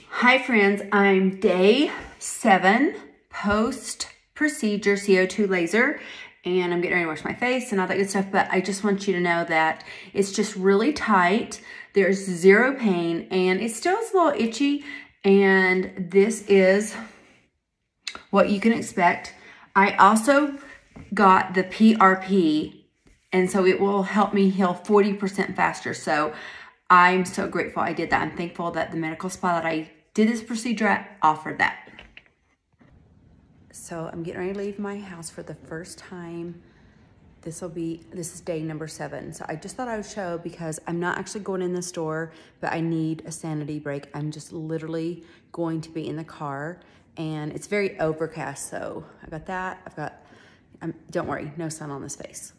Hi friends, I'm day 7 post-procedure CO2 laser, and I'm getting ready to wash my face and all that good stuff, but I just want you to know that it's just really tight. There's zero pain, and it still is a little itchy, and this is what you can expect. I also got the PRP, and so it will help me heal 40% faster. So I'm so grateful I did that. I'm thankful that the medical spa that I did this procedure at offered that. So I'm getting ready to leave my house for the first time. This is day number 7. So I just thought I would show because I'm not actually going in the store, but I need a sanity break. I'm just literally going to be in the car, and it's very overcast. So I got that. Don't worry, no sun on this face.